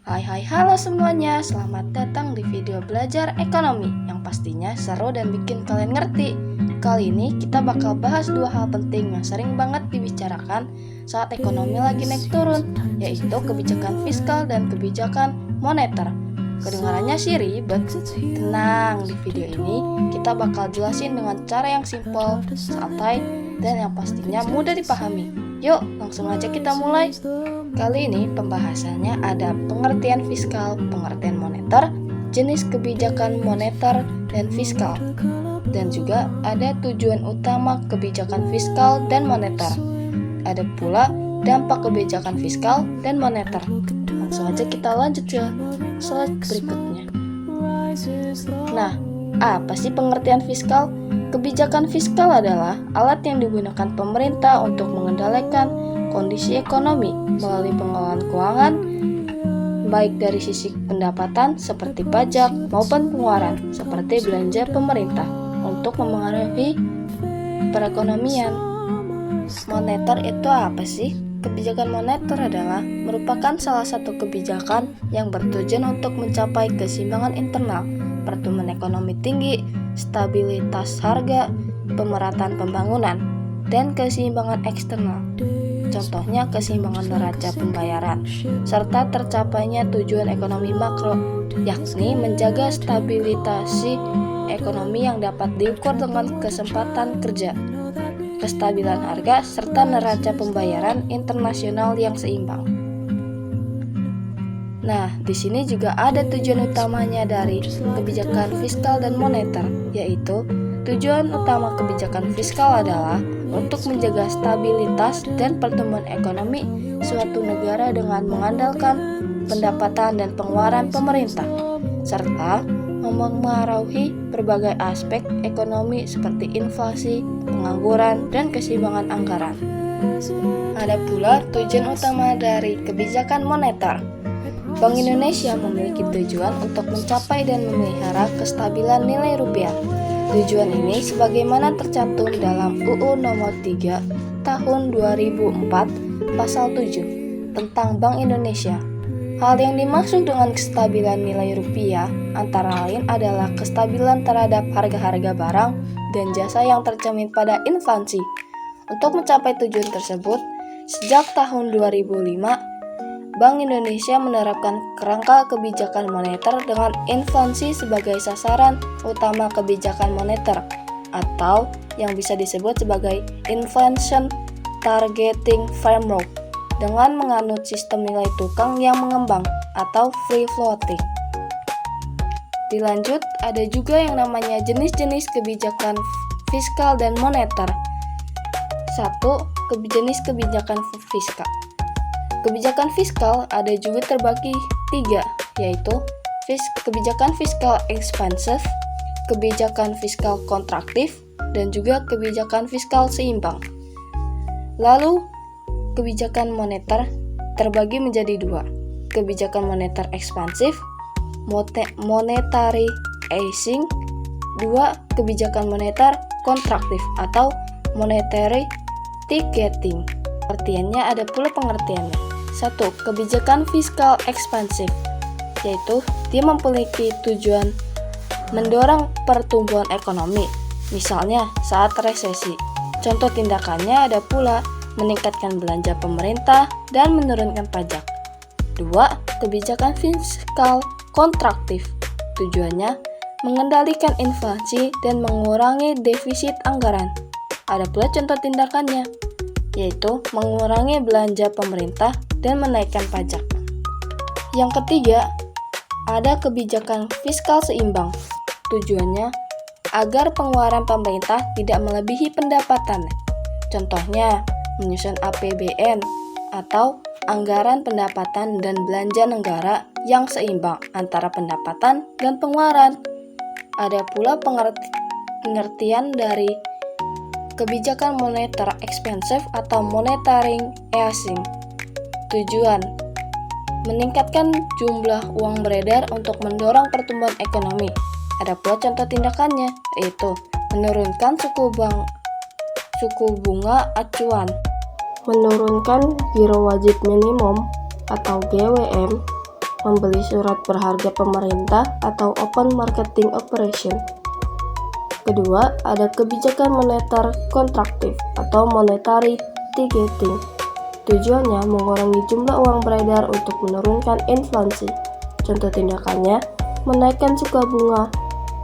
Halo semuanya, selamat datang di video belajar ekonomi yang pastinya seru dan bikin kalian ngerti. Kali ini kita bakal bahas dua hal penting yang sering banget dibicarakan saat ekonomi lagi naik turun, yaitu kebijakan fiskal dan kebijakan moneter. Kedengarannya sih ribet, tenang, di video ini kita bakal jelasin dengan cara yang simpel, santai, dan yang pastinya mudah dipahami. Yuk, langsung aja kita mulai. Kali ini pembahasannya ada pengertian fiskal, pengertian moneter, jenis kebijakan moneter dan fiskal, dan juga ada tujuan utama kebijakan fiskal dan moneter. Ada pula dampak kebijakan fiskal dan moneter. Langsung aja kita lanjut ke slide berikutnya. Nah, apa sih pengertian fiskal? Kebijakan fiskal adalah alat yang digunakan pemerintah untuk mengendalikan kondisi ekonomi melalui pengelolaan keuangan, baik dari sisi pendapatan seperti pajak maupun pengeluaran seperti belanja pemerintah untuk memengaruhi perekonomian. Moneter itu apa sih? Kebijakan moneter adalah merupakan salah satu kebijakan yang bertujuan untuk mencapai keseimbangan internal, pertumbuhan ekonomi tinggi, stabilitas harga, pemerataan pembangunan, dan keseimbangan eksternal. Contohnya keseimbangan neraca pembayaran, serta tercapainya tujuan ekonomi makro, yakni menjaga stabilitas ekonomi yang dapat diukur dengan kesempatan kerja, kestabilan harga, serta neraca pembayaran internasional yang seimbang. Nah, di sini juga ada tujuan utamanya dari kebijakan fiskal dan moneter, yaitu tujuan utama kebijakan fiskal adalah untuk menjaga stabilitas dan pertumbuhan ekonomi suatu negara dengan mengandalkan pendapatan dan pengeluaran pemerintah, serta memengaruhi berbagai aspek ekonomi seperti inflasi, pengangguran, dan keseimbangan anggaran. Ada pula tujuan utama dari kebijakan moneter. Bank Indonesia memiliki tujuan untuk mencapai dan memelihara kestabilan nilai rupiah. Tujuan ini sebagaimana tercantum dalam UU Nomor 3 Tahun 2004 Pasal 7 tentang Bank Indonesia. Hal yang dimaksud dengan kestabilan nilai rupiah antara lain adalah kestabilan terhadap harga-harga barang dan jasa yang tercermin pada inflasi. Untuk mencapai tujuan tersebut, sejak tahun 2005, Bank Indonesia menerapkan kerangka kebijakan moneter dengan inflasi sebagai sasaran utama kebijakan moneter, atau yang bisa disebut sebagai Inflation Targeting Framework, dengan menganut sistem nilai tukang yang mengembang atau free floating. Dilanjut, ada juga yang namanya jenis-jenis kebijakan fiskal dan moneter. 1. Jenis kebijakan fiskal. Kebijakan fiskal ada juga terbagi 3, yaitu kebijakan fiskal ekspansif, kebijakan fiskal kontraktif, dan juga kebijakan fiskal seimbang. Lalu, kebijakan moneter terbagi menjadi 2, kebijakan moneter ekspansif, monetary easing, 2, kebijakan moneter kontraktif atau monetary tightening. Pengertiannya ada pula pengertiannya. 1. Kebijakan fiskal ekspansif, yaitu dia memiliki tujuan mendorong pertumbuhan ekonomi, misalnya saat resesi. Contoh tindakannya ada pula meningkatkan belanja pemerintah dan menurunkan pajak. 2. Kebijakan fiskal kontraktif, tujuannya mengendalikan inflasi dan mengurangi defisit anggaran. Ada pula contoh tindakannya, yaitu mengurangi belanja pemerintah dan menaikkan pajak. Yang ketiga, ada kebijakan fiskal seimbang. Tujuannya agar pengeluaran pemerintah tidak melebihi pendapatan. Contohnya, menyusun APBN atau anggaran pendapatan dan belanja negara yang seimbang antara pendapatan dan pengeluaran. Ada pula pengertian dari kebijakan moneter ekspansif atau monetary easing. Tujuan meningkatkan jumlah uang beredar untuk mendorong pertumbuhan ekonomi. Ada pula contoh tindakannya, yaitu menurunkan suku bunga acuan, menurunkan giro wajib minimum atau GWM, membeli surat berharga pemerintah atau open marketing operation. Kedua, ada kebijakan moneter kontraktif atau monetary tightening. Tujuannya mengurangi jumlah uang beredar untuk menurunkan inflasi. Contoh tindakannya, menaikkan suku bunga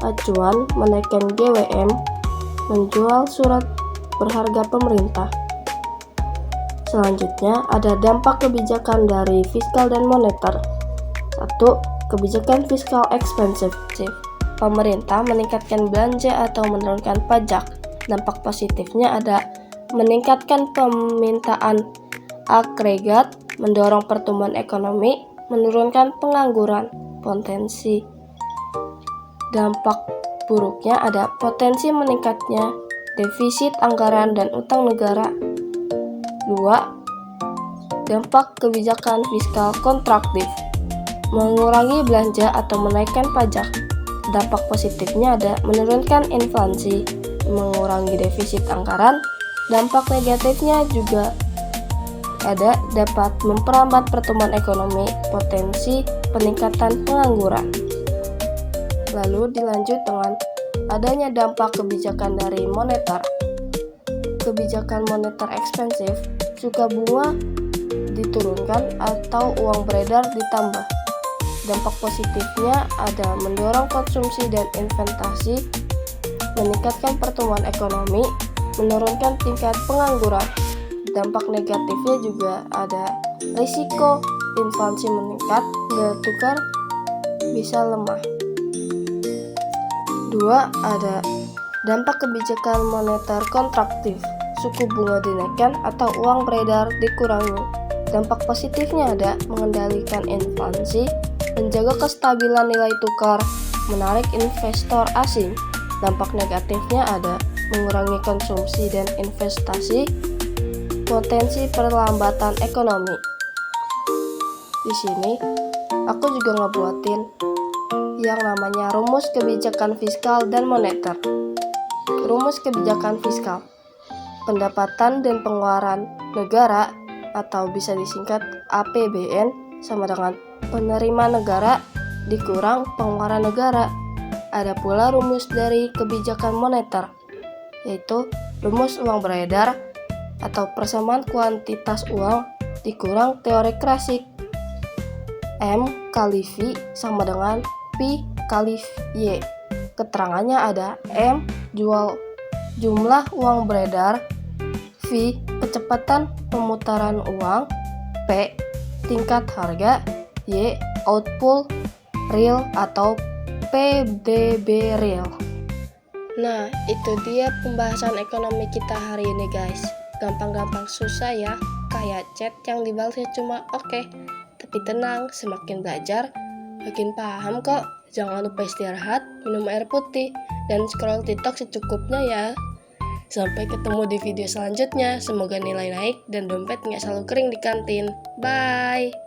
acuan, menaikkan GWM, menjual surat berharga pemerintah. Selanjutnya, ada dampak kebijakan dari fiskal dan moneter. 1. Kebijakan fiskal expansive. Pemerintah meningkatkan belanja atau menurunkan pajak. Dampak positifnya ada meningkatkan permintaan agregat, mendorong pertumbuhan ekonomi, menurunkan pengangguran. Potensi dampak buruknya ada potensi meningkatnya defisit anggaran dan utang negara. 2. Dampak kebijakan fiskal kontraktif, mengurangi belanja atau menaikkan pajak. Dampak positifnya ada menurunkan inflasi, mengurangi defisit anggaran. Dampak negatifnya juga ada dapat memperlambat pertumbuhan ekonomi, potensi peningkatan pengangguran. Lalu dilanjut dengan adanya dampak kebijakan dari moneter. Kebijakan moneter ekspansif, suku bunga diturunkan atau uang beredar ditambah. Dampak positifnya ada mendorong konsumsi dan investasi, meningkatkan pertumbuhan ekonomi, menurunkan tingkat pengangguran. Dampak negatifnya juga ada risiko inflasi meningkat, nilai tukar bisa lemah. 2. Ada dampak kebijakan moneter kontraktif, suku bunga dinaikkan atau uang beredar dikurangi. Dampak positifnya ada mengendalikan inflasi, menjaga kestabilan nilai tukar, menarik investor asing. Dampak negatifnya ada mengurangi konsumsi dan investasi, potensi perlambatan ekonomi. Di sini aku juga ngebuatin yang namanya rumus kebijakan fiskal dan moneter. Rumus kebijakan fiskal, pendapatan dan pengeluaran negara atau bisa disingkat APBN sama dengan penerimaan negara dikurang pengeluaran negara. Ada pula rumus dari kebijakan moneter, yaitu rumus uang beredar atau persamaan kuantitas uang dikurang teori klasik. M kali V sama dengan P kali Y. Keterangannya ada M jumlah uang beredar, V kecepatan pemutaran uang, P tingkat harga, Y output real atau PDB real. Nah, itu dia pembahasan ekonomi kita hari ini guys. Gampang-gampang susah ya, kayak chat yang dibalasnya cuma oke. Tapi tenang, semakin belajar makin paham kok. Jangan lupa istirahat, minum air putih, dan scroll TikTok secukupnya ya. Sampai ketemu di video selanjutnya. Semoga nilai naik dan dompet nggak selalu kering di kantin. Bye!